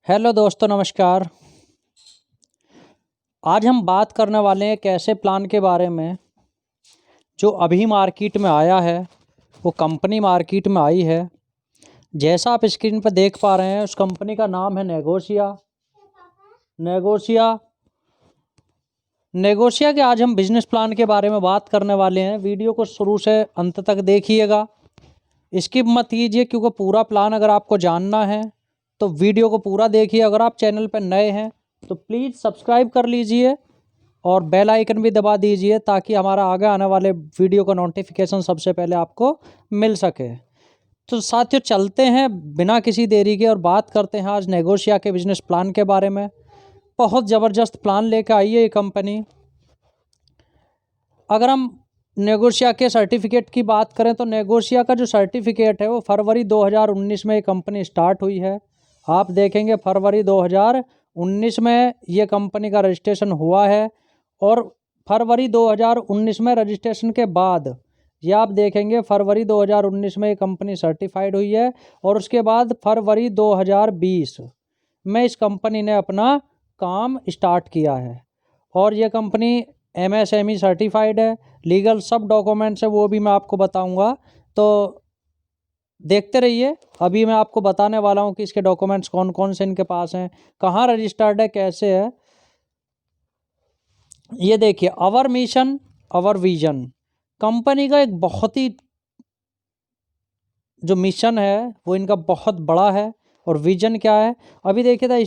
Hello दोस्तों, नमस्कार। आज हम बात करने वाले हैं एक ऐसे प्लान के बारे में जो अभी मार्केट में आया है। वो कंपनी मार्केट में आई है। जैसा आप स्क्रीन पर देख पा रहे हैं, उस कंपनी का नाम है नेगोशिया। नेगोशिया नेगोशिया के आज हम बिजनेस प्लान के बारे में बात करने वाले हैं। वीडियो को शुरू से अंत तक देखिएगा, स्किप मत कीजिए, क्योंकि पूरा प्लान अगर आपको जानना है तो वीडियो को पूरा देखिए। अगर आप चैनल पर नए हैं तो प्लीज़ सब्सक्राइब कर लीजिए और बेल आइकन भी दबा दीजिए, ताकि हमारा आगे आने वाले वीडियो का नोटिफिकेशन सबसे पहले आपको मिल सके। तो साथियों, चलते हैं बिना किसी देरी के और बात करते हैं आज नेगोशिया के बिजनेस प्लान के बारे में। बहुत ज़बरदस्त प्लान लेकर आई है ये कंपनी। अगर हम नेगोशिया के सर्टिफिकेट की बात करें तो नेगोशिया का जो सर्टिफिकेट है वो फरवरी 2019 में ये कंपनी स्टार्ट हुई है। आप देखेंगे फरवरी 2019 में ये कंपनी का रजिस्ट्रेशन हुआ है, और फरवरी 2019 में रजिस्ट्रेशन के बाद ये आप देखेंगे फरवरी 2019 में ये कंपनी सर्टिफाइड हुई है, और उसके बाद फरवरी 2020 में इस कंपनी ने अपना काम स्टार्ट किया है। और ये कंपनी MSME सर्टिफाइड है। लीगल सब डॉक्यूमेंट्स है, वो भी मैं आपको बताऊंगा, तो देखते रहिए। अभी मैं आपको बताने वाला हूँ कि इसके डॉक्यूमेंट्स कौन कौन से इनके पास हैं, कहाँ रजिस्टर्ड है, कैसे है। ये देखिए, अवर मिशन अवर विजन। कंपनी का एक बहुत ही जो मिशन है वो इनका बहुत बड़ा है, और विजन क्या है अभी देखिए।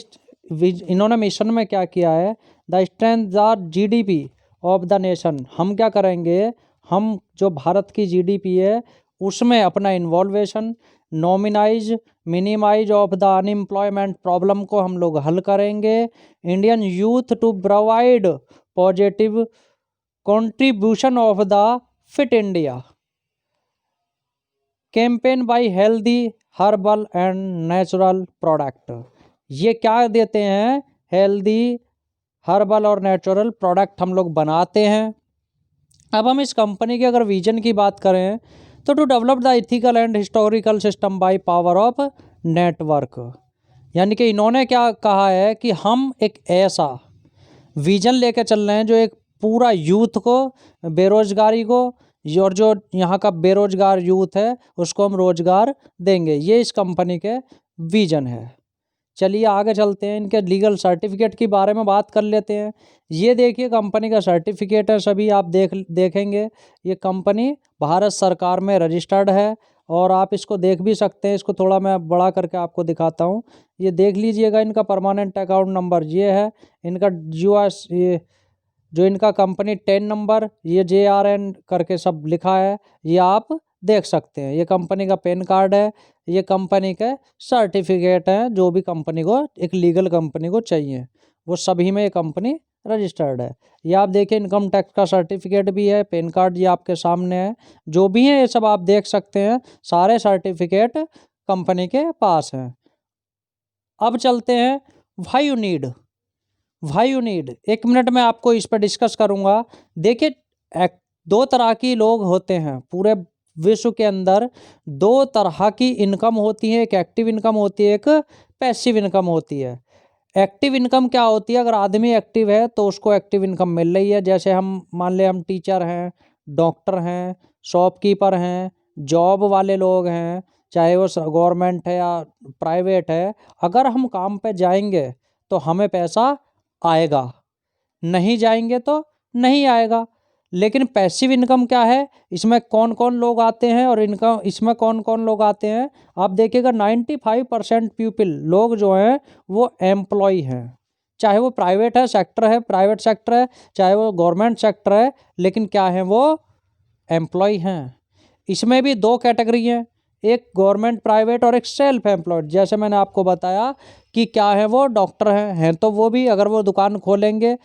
इन्होंने मिशन में क्या किया है, the strength the GDP of the nation. हम क्या करेंगे, हम जो भारत की GDP है उसमें अपना involvement, nominalise minimise of the unemployment problem को हम लोग हल करेंगे। Indian youth to provide positive contribution of the Fit India campaign by healthy herbal and natural product. ये क्या देते हैं, हेल्दी हर्बल और नेचुरल प्रोडक्ट हम लोग बनाते हैं। अब हम इस कंपनी के अगर विजन की बात करें तो to develop the ethical and historical system by power of network. यानी कि इन्होंने क्या कहा है कि हम एक ऐसा विजन लेकर चल रहे हैं जो एक पूरा यूथ को, बेरोजगारी को, और जो यहाँ का बेरोजगार यूथ है उसको हम रोजगार देंगे। ये इस कंपनी के विजन है। चलिए आगे चलते हैं, इनके लीगल सर्टिफिकेट के बारे में बात कर लेते हैं। ये देखिए कंपनी का सर्टिफिकेट है, सभी आप देखेंगे ये कंपनी भारत सरकार में रजिस्टर्ड है। और आप इसको देख भी सकते हैं, इसको थोड़ा मैं बड़ा करके आपको दिखाता हूँ। ये देख लीजिएगा, इनका परमानेंट अकाउंट नंबर ये है। इनका ये जो इनका कंपनी 10 नंबर, ये JRN करके सब लिखा है, ये आप देख सकते हैं। ये कंपनी का पैन कार्ड है, ये कंपनी के सर्टिफिकेट हैं जो भी कंपनी को, एक लीगल कंपनी को चाहिए, वो सभी में ये कंपनी रजिस्टर्ड है। ये आप देखिए, इनकम टैक्स का सर्टिफिकेट भी है, पैन कार्ड ये आपके सामने है। जो भी है ये सब आप देख सकते हैं, सारे सर्टिफिकेट कंपनी के पास हैं। अब चलते हैं व्हाई यू नीड। 1 मिनट में आपको इस पर डिस्कस करूंगा। देखिए, दो तरह की लोग होते हैं पूरे विश्व के अंदर। दो तरह की इनकम होती है, एक एक्टिव इनकम होती है, एक पैसिव इनकम होती है। एक्टिव इनकम क्या होती है, अगर आदमी एक्टिव है तो उसको एक्टिव इनकम मिल रही है। जैसे हम मान ले हम टीचर हैं, डॉक्टर हैं, शॉपकीपर हैं, जॉब वाले लोग हैं, चाहे वो गवर्नमेंट है या प्राइवेट है। अगर हम काम पे जाएंगे तो हमें पैसा आएगा, नहीं जाएंगे तो नहीं आएगा। लेकिन पैसिव इनकम क्या है, इसमें कौन कौन लोग आते हैं और इनकम इसमें कौन कौन लोग आते हैं, आप देखिएगा 95% पीपल लोग जो हैं वो एम्प्लॉय हैं। चाहे वो प्राइवेट है सेक्टर है, प्राइवेट सेक्टर है, चाहे वो गवर्नमेंट सेक्टर है, लेकिन क्या है, वो एम्प्लॉय हैं। इसमें भी दो कैटेगरी हैं, एक गवर्नमेंट प्राइवेट और एक सेल्फ एम्प्लॉयड। जैसे मैंने आपको बताया कि क्या है, वो डॉक्टर हैं तो वो भी अगर वो दुकान खोलेंगे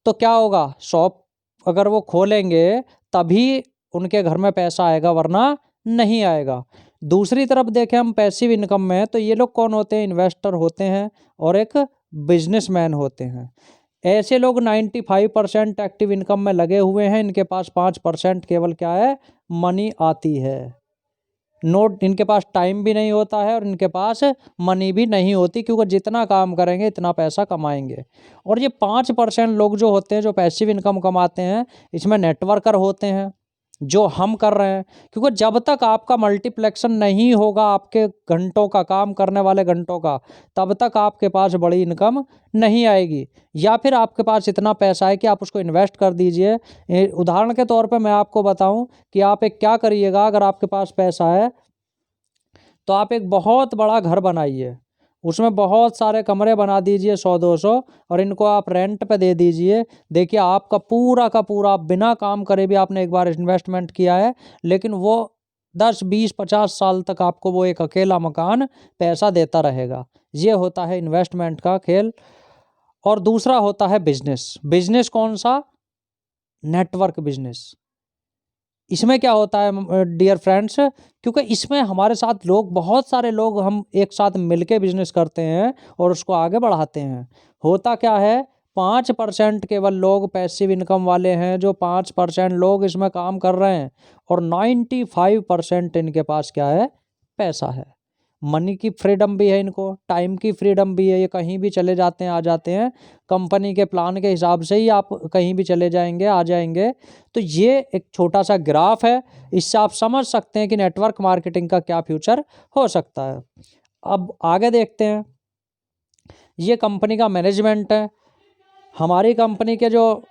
तो क्या होगा, शॉप अगर वो खोलेंगे तभी उनके घर में पैसा आएगा, वरना नहीं आएगा। दूसरी तरफ देखें हम पैसिव इनकम में, तो ये लोग कौन होते हैं, इन्वेस्टर होते हैं और एक बिजनेसमैन होते हैं। ऐसे लोग 95% एक्टिव इनकम में लगे हुए हैं, इनके पास 5% केवल क्या है, मनी आती है। नोट, इनके पास टाइम भी नहीं होता है और इनके पास मनी भी नहीं होती, क्योंकि जितना काम करेंगे इतना पैसा कमाएंगे। और ये 5% लोग जो होते हैं जो पैसिव इनकम कमाते हैं, इसमें नेटवर्कर होते हैं जो हम कर रहे हैं। क्योंकि जब तक आपका मल्टीप्लेक्शन नहीं होगा आपके घंटों का, काम करने वाले घंटों का, तब तक आपके पास बड़ी इनकम नहीं आएगी। या फिर आपके पास इतना पैसा है कि आप उसको इन्वेस्ट कर दीजिए। उदाहरण के तौर पे मैं आपको बताऊं कि आप एक क्या करिएगा, अगर आपके पास पैसा है तो आप एक बहुत बड़ा घर बनाइए, उसमें बहुत सारे कमरे बना दीजिए 100-200, और इनको आप रेंट पे दे दीजिए। देखिए आपका पूरा का पूरा, आप बिना काम करे भी आपने एक बार इन्वेस्टमेंट किया है, लेकिन वो 10-20-50 साल तक आपको वो एक अकेला मकान पैसा देता रहेगा। ये होता है इन्वेस्टमेंट का खेल। और दूसरा होता है बिजनेस। बिजनेस कौन सा? Network business. इसमें क्या होता है डियर फ्रेंड्स, क्योंकि इसमें हमारे साथ लोग, बहुत सारे लोग, हम एक साथ मिलके बिजनेस करते हैं और उसको आगे बढ़ाते हैं। होता क्या है, 5% केवल लोग पैसिव इनकम वाले हैं, जो 5% लोग इसमें काम कर रहे हैं, और 95% इनके पास क्या है, पैसा है। मनी की फ्रीडम भी है इनको, टाइम की फ्रीडम भी है, ये कहीं भी चले जाते हैं, आ जाते हैं। कंपनी के प्लान के हिसाब से ही आप कहीं भी चले जाएंगे, आ जाएंगे। तो ये एक छोटा सा ग्राफ है, इससे आप समझ सकते हैं कि नेटवर्क मार्केटिंग का क्या फ्यूचर हो सकता है। अब आगे देखते हैं। ये कंपनी का मैनेजमेंट है। हमारी कंपनी के जो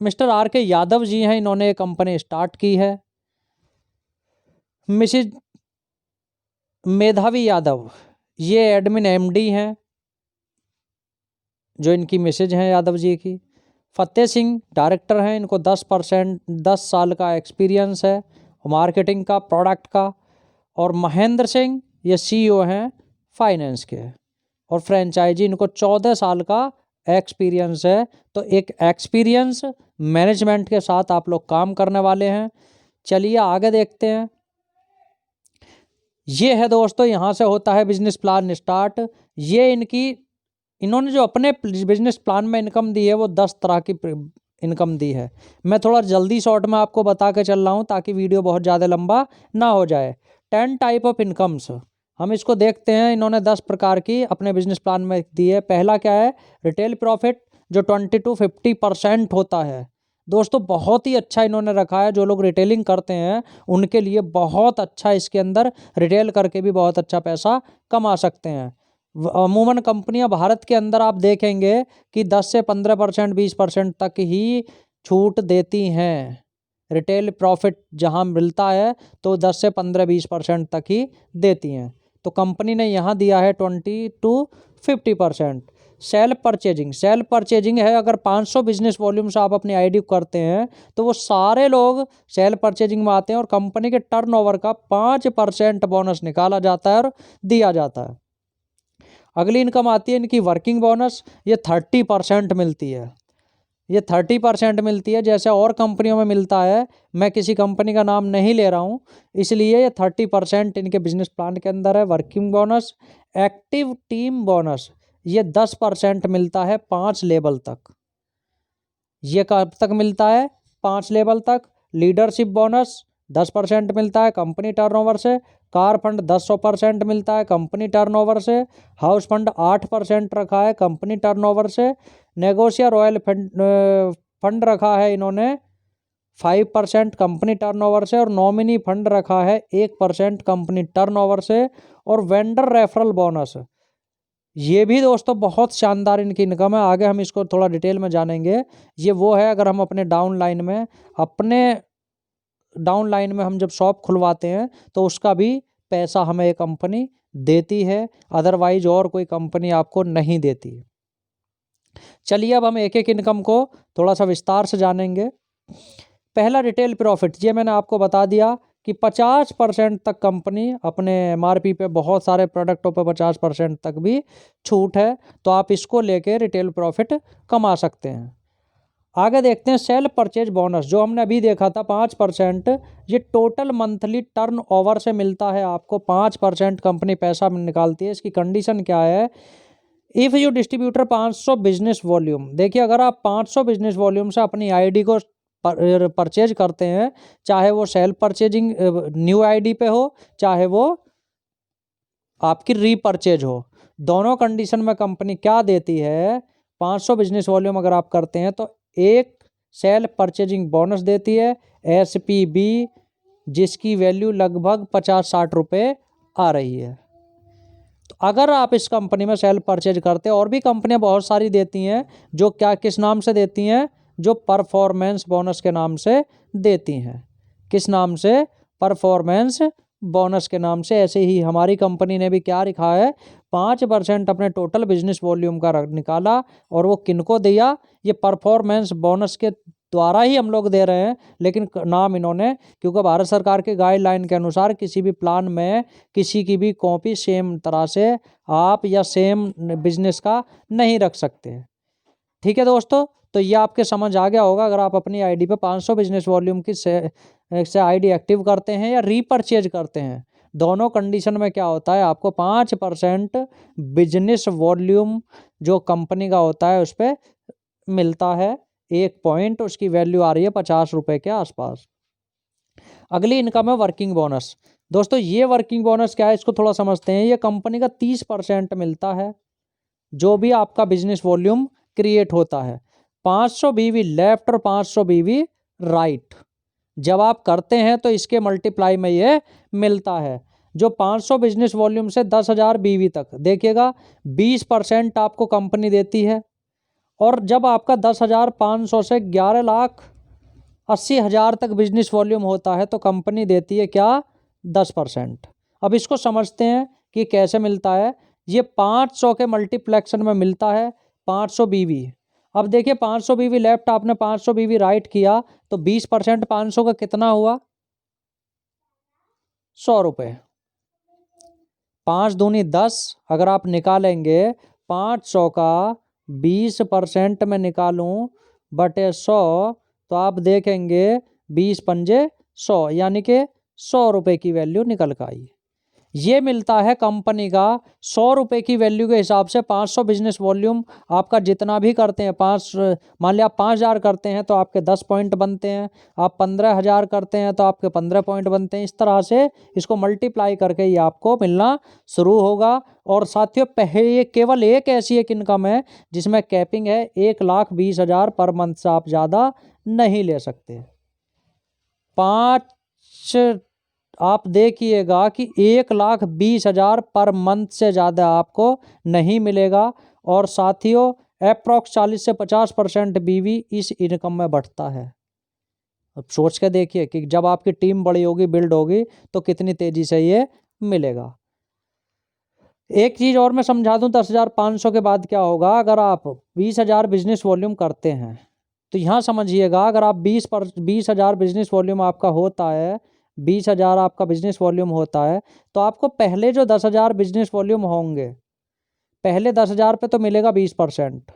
मिस्टर R.K. यादव जी हैं, इन्होंने ये कंपनी स्टार्ट की है। मिसिज मेधावी यादव, ये एडमिन MD हैं, जो इनकी मिसेज हैं यादव जी की। फतेह सिंह डायरेक्टर हैं, इनको 10 साल का एक्सपीरियंस है मार्केटिंग का, प्रोडक्ट का। और महेंद्र सिंह ये CEO हैं फाइनेंस के। और फ्रेंचाइजी इनको 14 साल का एक्सपीरियंस है। तो एक एक्सपीरियंस मैनेजमेंट के साथ आप लोग काम करने वाले हैं। चलिए आगे देखते हैं। ये है दोस्तों, यहाँ से होता है बिजनेस प्लान स्टार्ट। ये इन्होंने जो अपने बिजनेस प्लान में इनकम दी है, वो 10 तरह की इनकम दी है। मैं थोड़ा जल्दी शॉर्ट में आपको बता के चल रहा हूँ ताकि वीडियो बहुत ज़्यादा लंबा ना हो जाए। 10 टाइप ऑफ इनकम्स, हम इसको देखते हैं। इन्होंने 10 प्रकार की अपने बिजनेस प्लान में दी है। पहला क्या है, रिटेल प्रॉफिट, जो 20-50% होता है। दोस्तों बहुत ही अच्छा इन्होंने रखा है। जो लोग रिटेलिंग करते हैं उनके लिए बहुत अच्छा, इसके अंदर रिटेल करके भी बहुत अच्छा पैसा कमा सकते हैं। अमूमन कंपनियां भारत के अंदर आप देखेंगे कि 10 से 15%, 20% तक ही छूट देती हैं। रिटेल प्रॉफिट जहां मिलता है तो 10 से 15-20% तक ही देती हैं। तो कंपनी ने यहाँ दिया है 20-50%। सेल्फ परचेजिंग है, अगर 500 बिजनेस वॉल्यूम से आप अपनी आईडी करते हैं तो वो सारे लोग सेल्फ परचेजिंग में आते हैं, और कंपनी के टर्नओवर का 5% बोनस निकाला जाता है और दिया जाता है। अगली इनकम आती है इनकी वर्किंग बोनस। ये 30% मिलती है। ये 30% मिलती है, जैसे और कंपनियों में मिलता है। मैं किसी कंपनी का नाम नहीं ले रहा हूँ, इसलिए ये 30% इनके बिजनेस प्लान के अंदर है। Working bonus. Active team bonus, ये 10% मिलता है 5 लेवल तक। ये कब तक मिलता है? 5 लेवल तक। लीडरशिप बोनस 10% मिलता है कंपनी टर्नओवर से। कार फंड 10% मिलता है कंपनी टर्नओवर से। हाउस फंड 8% रखा है कंपनी टर्नओवर से। नेगोशिया रॉयल फंड रखा है इन्होंने 5% कंपनी टर्नओवर से, और नॉमिनी फंड रखा है 1% कंपनी टर्नओवर से। और वेंडर रेफरल बोनस, ये भी दोस्तों बहुत शानदार इनकी इनकम है। आगे हम इसको थोड़ा डिटेल में जानेंगे। ये वो है, अगर हम अपने डाउन लाइन में हम जब शॉप खुलवाते हैं तो उसका भी पैसा हमें ये कंपनी देती है, अदरवाइज और कोई कंपनी आपको नहीं देती। चलिए अब हम एक एक इनकम को थोड़ा सा विस्तार से जानेंगे। पहला रिटेल प्रॉफिट, ये मैंने आपको बता दिया कि 50% तक कंपनी अपने MRP पे, बहुत सारे प्रोडक्टों पे 50% तक भी छूट है, तो आप इसको लेके रिटेल प्रॉफिट कमा सकते हैं। आगे देखते हैं सेल परचेज बोनस, जो हमने अभी देखा था 5%। ये टोटल मंथली टर्नओवर से मिलता है आपको। 5% कंपनी पैसा निकालती है। इसकी कंडीशन क्या है? If you distributor 500 business volume, देखिए अगर आप 500 बिजनेस वॉल्यूम से अपनी आईडी को परचेज करते हैं, चाहे वो सेल्फ परचेजिंग न्यू आईडी पे हो, चाहे वो आपकी रीपरचेज हो, दोनों कंडीशन में कंपनी क्या देती है, 500 बिजनेस वॉल्यूम अगर आप करते हैं तो एक सेल्फ परचेजिंग बोनस देती है SPB, जिसकी वैल्यू लगभग 50-60 रुपये आ रही है। तो अगर आप इस कंपनी में सेल्फ परचेज करते हैं, और भी कंपनियां बहुत सारी देती हैं जो क्या किस नाम से देती हैं, जो परफॉर्मेंस बोनस के नाम से देती हैं। किस नाम से? परफॉर्मेंस बोनस के नाम से। ऐसे ही हमारी कंपनी ने भी क्या लिखा है, 5% अपने टोटल बिजनेस वॉल्यूम का निकाला, और वो किनको दिया, ये परफॉर्मेंस बोनस के द्वारा ही हम लोग दे रहे हैं, लेकिन नाम इन्होंने, क्योंकि भारत सरकार के गाइडलाइन के अनुसार किसी भी प्लान में किसी की भी कॉपी सेम तरह से आप या सेम बिजनेस का नहीं रख सकते। ठीक है दोस्तों, तो ये आपके समझ आ गया होगा। अगर आप अपनी आईडी पे 500 बिजनेस वॉल्यूम की से आईडी एक्टिव करते हैं या रीपरचेज करते हैं, दोनों कंडीशन में क्या होता है, आपको 5% बिजनेस वॉल्यूम जो कंपनी का होता है उस पर मिलता है। 1 पॉइंट, उसकी वैल्यू आ रही है 50 रुपये के आसपास। अगली इनकम है वर्किंग बोनस। दोस्तों ये वर्किंग बोनस क्या है, इसको थोड़ा समझते हैं। ये कंपनी का 30% मिलता है जो भी आपका बिजनेस वॉल्यूम क्रिएट होता है। 500 BV लेफ्ट और 500 BV राइट जब आप करते हैं तो इसके मल्टीप्लाई में ये मिलता है। जो 500 बिजनेस वॉल्यूम से 10,000 BV तक, देखिएगा 20% आपको कंपनी देती है, और जब आपका 10,500 से 11,80,000 तक बिजनेस वॉल्यूम होता है तो कंपनी देती है क्या, 10%। अब इसको समझते हैं कि कैसे मिलता है। ये 500 के मल्टीप्लेक्शन में मिलता है 500 BV। अब देखिए 500 BV लेफ्ट, आपने 500 BV राइट किया, तो 20% 500 का कितना हुआ, 100 रुपये। 5 दूनी 10, अगर आप निकालेंगे 500 का 20% में निकालूं बटे 100, तो आप देखेंगे 20 पंजे 100, यानी कि 100 रुपये की वैल्यू निकल कर आई। ये मिलता है कंपनी का 100 रुपये की वैल्यू के हिसाब से। 500 बिजनेस वॉल्यूम आपका जितना भी करते हैं, मान लिया आप 5,000 करते हैं तो आपके 10 पॉइंट बनते हैं, आप 15,000 करते हैं तो आपके 15 पॉइंट बनते हैं। इस तरह से इसको मल्टीप्लाई करके ये आपको मिलना शुरू होगा। और साथियों पहले ये केवल एक ऐसी एक इनकम है जिसमें कैपिंग है, 1,20,000 पर मंथ से आप ज़्यादा नहीं ले सकते। 5 आप देखिएगा कि 1,20,000 पर मंथ से ज़्यादा आपको नहीं मिलेगा। और साथियों अप्रॉक्स 40 से 50% BV इस इनकम में बढ़ता है। अब सोच के देखिए कि जब आपकी टीम बड़ी होगी, बिल्ड होगी, तो कितनी तेज़ी से ये मिलेगा। एक चीज़ और मैं समझा दूं, 10,500 के बाद क्या होगा। अगर आप 20,000 बिजनेस वॉल्यूम करते हैं तो यहाँ समझिएगा, अगर आप 20,000 बिजनेस वॉल्यूम आपका होता है, 20,000 आपका बिजनेस वॉल्यूम होता है, तो आपको पहले जो 10,000 बिजनेस वॉल्यूम होंगे, पहले 10,000 पे तो मिलेगा 20%।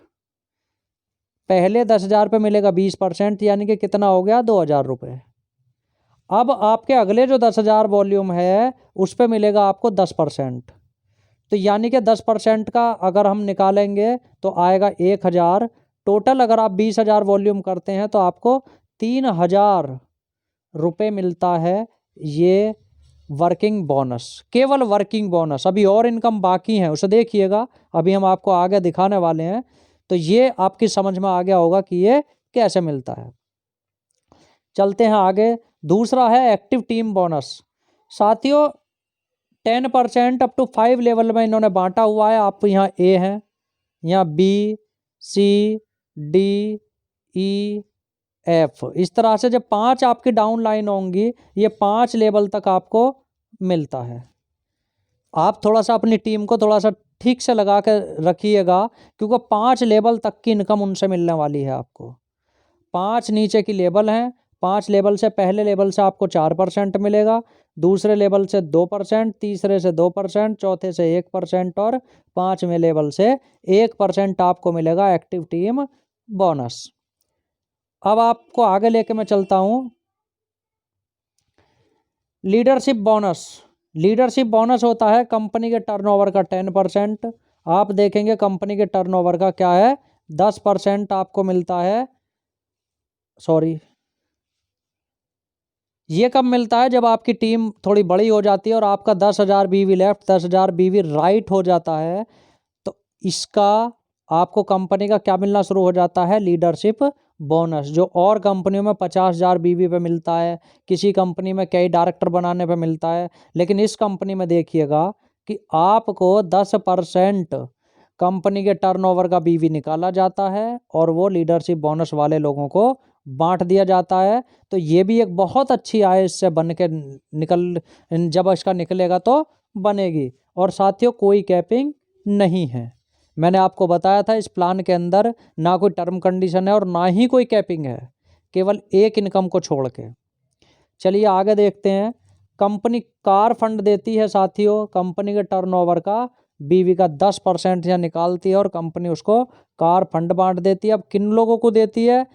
पहले 10,000 पे मिलेगा 20%, यानी कि कितना हो गया, 2,000 रुपये। अब आपके अगले जो 10,000 वॉल्यूम है उस पे मिलेगा आपको 10%। तो यानी कि 10% का अगर हम निकालेंगे तो आएगा 1,000। टोटल अगर आप 20,000 वॉल्यूम करते हैं तो आपको 3,000 रुपये मिलता है ये वर्किंग बोनस, केवल वर्किंग बोनस। अभी और इनकम बाकी है, उसे देखिएगा, अभी हम आपको आगे दिखाने वाले हैं। तो ये आपकी समझ में आ गया होगा कि ये कैसे मिलता है। चलते हैं आगे। दूसरा है एक्टिव टीम बोनस। साथियों 10% अप टू 5 लेवल में इन्होंने बांटा हुआ है। आप यहाँ A हैं, यहाँ B, C, D, E, F, इस तरह से जब 5 आपकी डाउन लाइन होंगी, ये 5 लेवल तक आपको मिलता है। आप थोड़ा सा अपनी टीम को थोड़ा सा ठीक से लगा कर रखिएगा, क्योंकि 5 लेवल तक की इनकम उनसे मिलने वाली है आपको। 5 नीचे की लेवल हैं। 5 लेवल से पहले लेवल से आपको 4% मिलेगा, दूसरे लेवल से 2%, तीसरे से 2%, चौथे से 1%, और 5वें लेवल से 1% आपको मिलेगा एक्टिव टीम बोनस। अब आपको आगे लेके मैं चलता हूँ। Leadership bonus. लीडरशिप बोनस होता है कंपनी के टर्नओवर का 10%। आप देखेंगे कंपनी के टर्नओवर का क्या है, 10% आपको मिलता है। सॉरी, ये कब मिलता है? जब आपकी टीम थोड़ी बड़ी हो जाती है और आपका 10,000 बीवी लेफ्ट, 10,000 बीवी राइट हो जाता है, तो इसका आपको कंपनी का क्या मिलना शुरू हो जाता है? लीडरशिप बोनस, जो और कंपनियों में 50,000 बीवी पे मिलता है, किसी कंपनी में कई डायरेक्टर बनाने पे मिलता है, लेकिन इस कंपनी में देखिएगा कि आपको 10% कंपनी के टर्नओवर का बीवी निकाला जाता है और वो लीडरशिप बोनस वाले लोगों को बांट दिया जाता है। तो ये भी एक बहुत अच्छी आय इससे बन के निकल, जब इसका निकलेगा तो बनेगी। और साथियों, कोई कैपिंग नहीं है। मैंने आपको बताया था इस प्लान के अंदर ना कोई टर्म कंडीशन है और ना ही कोई कैपिंग है, केवल एक इनकम को छोड़ के। चलिए आगे देखते हैं। कंपनी कार फंड देती है साथियों, कंपनी के टर्नओवर का बीवी का 10% या निकालती है और कंपनी उसको कार फंड बांट देती है। अब किन लोगों को देती है?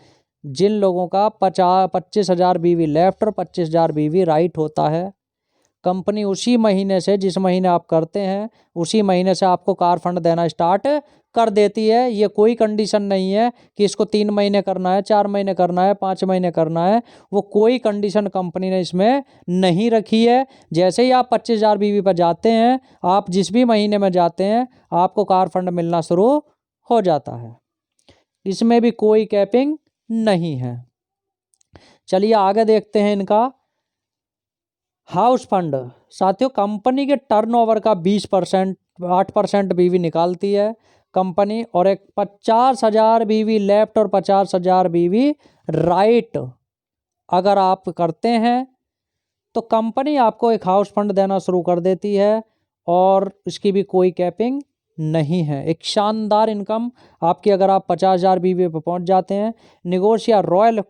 जिन लोगों का 25,000 बीवी लेफ्ट और 25,000 बीवी राइट होता है। कंपनी उसी महीने से, जिस महीने आप करते हैं उसी महीने से आपको कार फंड देना स्टार्ट कर देती है। ये कोई कंडीशन नहीं है कि इसको 3 महीने करना है, 4 महीने करना है, 5 महीने करना है। वो कोई कंडीशन कंपनी ने इसमें नहीं रखी है। जैसे ही आप 25,000 बीवी पर जाते हैं, आप जिस भी महीने में जाते हैं, आपको कार फंड मिलना शुरू हो जाता है। इसमें भी कोई कैपिंग नहीं है। चलिए आगे देखते हैं इनका हाउस फंड। साथियों, कंपनी के टर्नओवर का 20%, 8% बीवी निकालती है कंपनी, और एक 50,000 बीवी लेफ्ट और 50,000 बीवी राइट अगर आप करते हैं तो कंपनी आपको एक हाउस फंड देना शुरू कर देती है और इसकी भी कोई कैपिंग नहीं है। एक शानदार इनकम आपकी अगर आप 50,000 बीवी पे पहुंच जाते हैं। निगोशिया रॉयल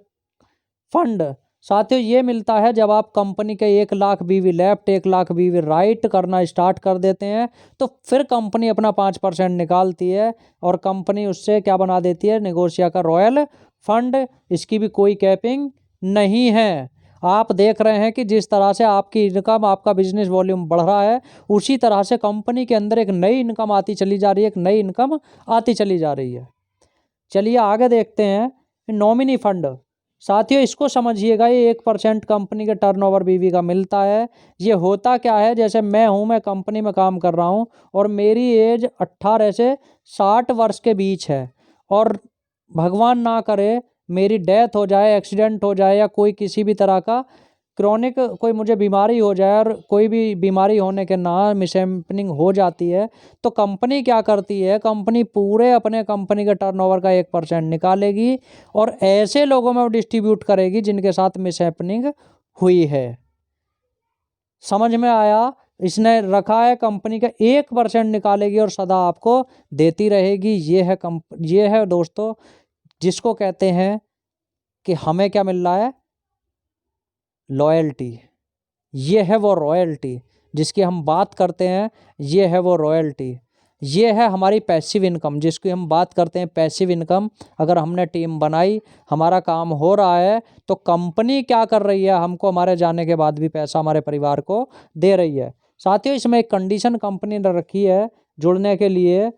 फंड साथियों, ये मिलता है जब आप कंपनी के 1,00,000 बीवी लेफ्ट, 1,00,000 बीवी राइट करना स्टार्ट कर देते हैं, तो फिर कंपनी अपना 5% निकालती है और कंपनी उससे क्या बना देती है? निगोशिया का रॉयल फंड। इसकी भी कोई कैपिंग नहीं है। आप देख रहे हैं कि जिस तरह से आपकी इनकम, आपका बिजनेस वॉल्यूम बढ़ रहा है, उसी तरह से कंपनी के अंदर एक नई इनकम आती चली जा रही है, एक नई इनकम आती चली जा रही है। चलिए आगे देखते हैं नॉमिनी फंड। साथियों, इसको समझिएगा, ये 1% कंपनी के टर्नओवर बीवी का मिलता है। ये होता क्या है? जैसे मैं कंपनी में काम कर रहा हूँ और मेरी एज 18 से 60 वर्ष के बीच है, और भगवान ना करे मेरी डेथ हो जाए, एक्सीडेंट हो जाए, या कोई किसी भी तरह का क्रॉनिक कोई मुझे बीमारी हो जाए, और कोई भी बीमारी होने के ना मिसहैपनिंग हो जाती है, तो कंपनी क्या करती है? कंपनी पूरे अपने कंपनी के टर्नओवर का 1% निकालेगी और ऐसे लोगों में डिस्ट्रीब्यूट करेगी जिनके साथ मिसहैपनिंग हुई है। समझ में आया? इसने रखा है कंपनी का 1% निकालेगी और सदा आपको देती रहेगी। ये है दोस्तों, जिसको कहते हैं कि हमें क्या मिल रहा है? लॉयल्टी। ये है वो रॉयल्टी जिसकी हम बात करते हैं। ये है वो रॉयल्टी। ये है हमारी पैसिव इनकम जिसकी हम बात करते हैं। पैसिव इनकम, अगर हमने टीम बनाई, हमारा काम हो रहा है, तो कंपनी क्या कर रही है? हमको हमारे जाने के बाद भी पैसा हमारे परिवार को दे रही है। साथियों, इसमें एक कंडीशन कंपनी ने रखी है जुड़ने के लिए,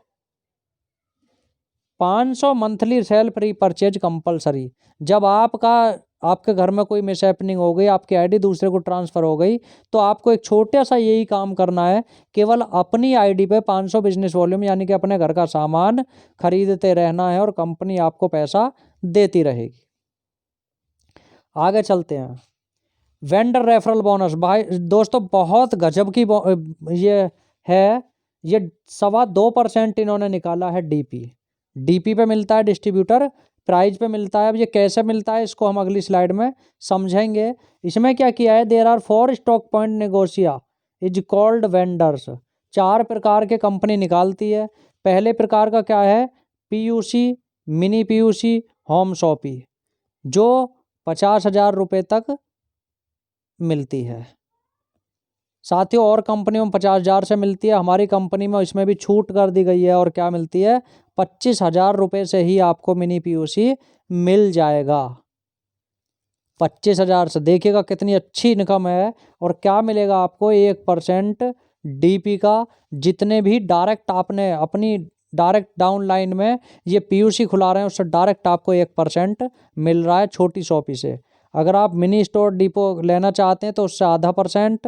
500 मंथली सेल्फ रीपरचेज कंपलसरी। जब आपके घर में कोई मिसहैपनिंग हो गई, आपकी आईडी दूसरे को ट्रांसफ़र हो गई, तो आपको एक छोटा सा यही काम करना है, केवल अपनी आईडी पे 500 बिजनेस वॉल्यूम यानी कि अपने घर का सामान खरीदते रहना है और कंपनी आपको पैसा देती रहेगी। आगे चलते हैं। Vendor referral bonus. भाई दोस्तों, बहुत गजब की ये है। ये 2.25% इन्होंने निकाला है। डीपी पे मिलता है, डिस्ट्रीब्यूटर प्राइज पे मिलता है। अब ये कैसे मिलता है, इसको हम अगली स्लाइड में समझेंगे। इसमें क्या किया है? There are 4 stock point negotiator is called vendors. 4 प्रकार के कंपनी निकालती है। पहले प्रकार का क्या है? PUC, mini PUC, home shoppe, जो 50,000 रुपये तक मिलती है। साथियों, और कंपनियों में 50,000 से मिलती है, हमारी कंपनी में इसमें भी छूट कर दी गई है और क्या मिलती है? 25,000 रुपये से ही आपको मिनी पीयूसी मिल जाएगा। 25,000 से देखिएगा कितनी अच्छी इनकम है। और क्या मिलेगा आपको? 1% डीपी का। जितने भी डायरेक्ट आपने अपनी डायरेक्ट डाउन लाइन में ये पीयूसी खुला रहे हैं, उससे डायरेक्ट आपको 1% मिल रहा है छोटी शॉपी से। अगर आप मिनी स्टोर डिपो लेना चाहते हैं तो उससे आधा %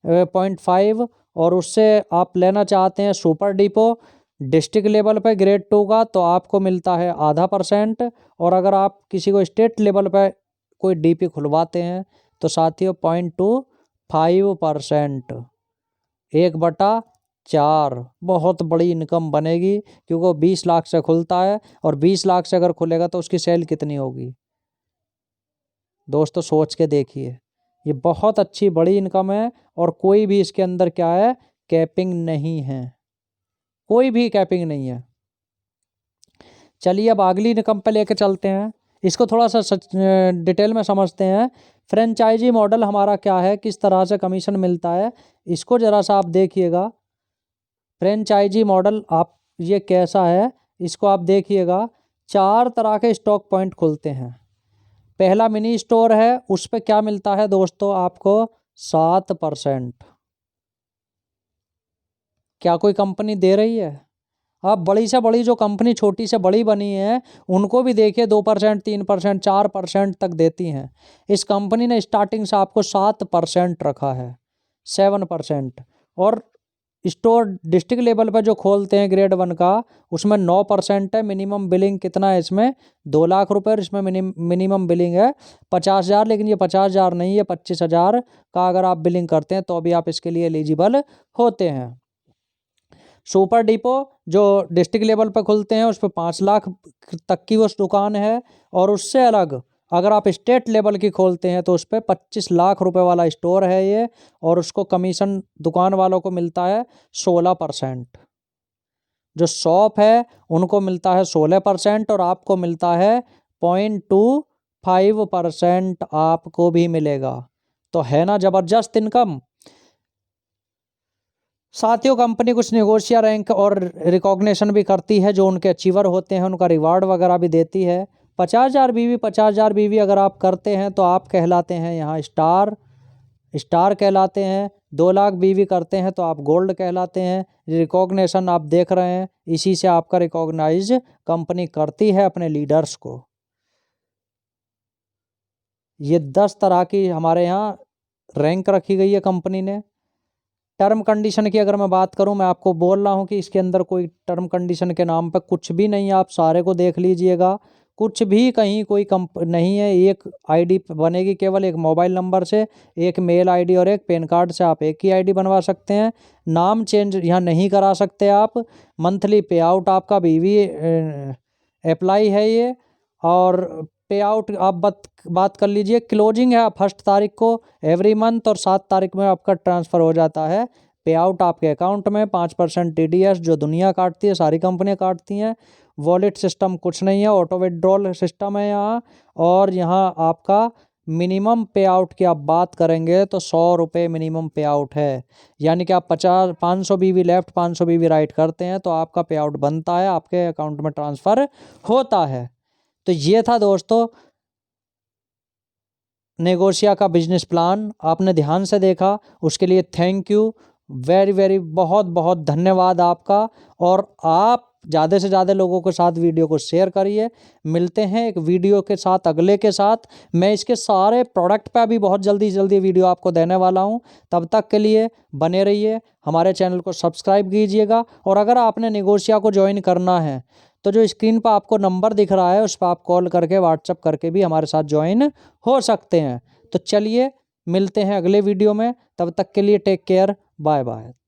0.5, और उससे आप लेना चाहते हैं सुपर डिपो डिस्ट्रिक्ट लेवल पे ग्रेड 2 का तो आपको मिलता है आधा %। और अगर आप किसी को स्टेट लेवल पे कोई डीपी खुलवाते हैं तो साथियों 0.25%, 1/4, बहुत बड़ी इनकम बनेगी, क्योंकि वो 20 लाख से खुलता है और 20 लाख से अगर खुलेगा तो उसकी सेल कितनी होगी दोस्तों, सोच के देखिए। ये बहुत अच्छी बड़ी इनकम है और कोई भी इसके अंदर क्या है, कैपिंग नहीं है, कोई भी कैपिंग नहीं है। चलिए अब अगली इनकम पे लेके चलते हैं, इसको थोड़ा सा डिटेल में समझते हैं। फ्रेंचाइजी मॉडल हमारा क्या है, किस तरह से कमीशन मिलता है, इसको ज़रा सा आप देखिएगा। फ्रेंचाइजी मॉडल आप ये कैसा है, इसको आप देखिएगा। 4 तरह के स्टॉक पॉइंट खुलते हैं। पहला मिनी स्टोर है, उस पर क्या मिलता है दोस्तों आपको 7%। क्या कोई कंपनी दे रही है? आप बड़ी से बड़ी जो कंपनी छोटी से बड़ी बनी है उनको भी देखिए 2%, 3%, 4% तक देती हैं। इस कंपनी ने स्टार्टिंग से आपको 7% रखा है, 7%। और स्टोर डिस्ट्रिक्ट लेवल पर जो खोलते हैं ग्रेड 1 का, उसमें 9% है। मिनिमम बिलिंग कितना है इसमें, 2 लाख रुपए, और इसमें मिनिमम बिलिंग है 50,000। लेकिन ये 50,000 नहीं है, 25,000 का अगर आप बिलिंग करते हैं तो अभी आप इसके लिए एलिजिबल होते हैं। सुपर डिपो जो डिस्ट्रिक्ट लेवल पर खुलते हैं उस पर 5 लाख तक की उस दुकान है। और उससे अलग अगर आप स्टेट लेवल की खोलते हैं तो उस पर 25 लाख रुपए वाला स्टोर है ये, और उसको कमीशन दुकान वालों को मिलता है 16%। जो शॉप है उनको मिलता है 16% और आपको मिलता है 0.25% आपको भी मिलेगा। तो है ना ज़बरदस्त इनकम। साथियों कंपनी कुछ नेगोशिया रैंक और रिकॉग्निशन भी करती है, जो उनके अचीवर होते हैं उनका रिवार्ड वगैरह भी देती है। 50,000 बीवी अगर आप करते हैं तो आप कहलाते हैं यहाँ स्टार कहलाते हैं। 2 लाख बीवी करते हैं तो आप गोल्ड कहलाते हैं। रिकॉग्निशन आप देख रहे हैं, इसी से आपका रिकॉग्नाइज कंपनी करती है अपने लीडर्स को। ये 10 तरह की हमारे यहाँ रैंक रखी गई है कंपनी ने। टर्म कंडीशन की अगर मैं बात करूं, मैं आपको बोल रहा हूं कि इसके अंदर कोई टर्म कंडीशन के नाम पर कुछ भी नहीं है, आप सारे को देख लीजिएगा। कुछ भी कहीं कोई नहीं है। एक आईडी बनेगी केवल एक मोबाइल नंबर से, एक मेल आईडी और एक पैन कार्ड से आप एक ही आईडी बनवा सकते हैं। नाम चेंज यहाँ नहीं करा सकते आप। मंथली पे आउट आपका बीवी अप्लाई है ये। और पे आउट आप बात कर लीजिए, क्लोजिंग है 1 तारीख को एवरी मंथ, और 7 तारीख में आपका ट्रांसफ़र हो जाता है। पे आउट आपके अकाउंट में 5% TDS जो दुनिया काटती है, सारी कंपनियां काटती हैं। वॉलेट सिस्टम कुछ नहीं है, ऑटो विड्रॉल सिस्टम है यहाँ। और यहाँ आपका मिनिमम पे आउट की आप बात करेंगे तो 100 रुपये मिनिमम पे आउट है। यानी कि आप 500 बीवी लेफ्ट 500 बीवी राइट करते हैं तो आपका पे आउट बनता है, आपके अकाउंट में ट्रांसफ़र होता है। तो ये था दोस्तों नेगोशिया का बिजनेस प्लान। आपने ध्यान से देखा, उसके लिए थैंक यू वेरी वेरी, बहुत बहुत धन्यवाद आपका। और आप ज़्यादा से ज़्यादा लोगों के साथ वीडियो को शेयर करिए। मिलते हैं एक वीडियो के साथ अगले के साथ। मैं इसके सारे प्रोडक्ट पे भी बहुत जल्दी वीडियो आपको देने वाला हूं। तब तक के लिए बने रहिए, हमारे चैनल को सब्सक्राइब कीजिएगा। और अगर आपने नेगोशिया को ज्वाइन करना है तो जो स्क्रीन पर आपको नंबर दिख रहा है उस पर आप कॉल करके व्हाट्सअप करके भी हमारे साथ ज्वाइन हो सकते हैं। तो चलिए मिलते हैं अगले वीडियो में, तब तक के लिए टेक केयर, बाय बाय।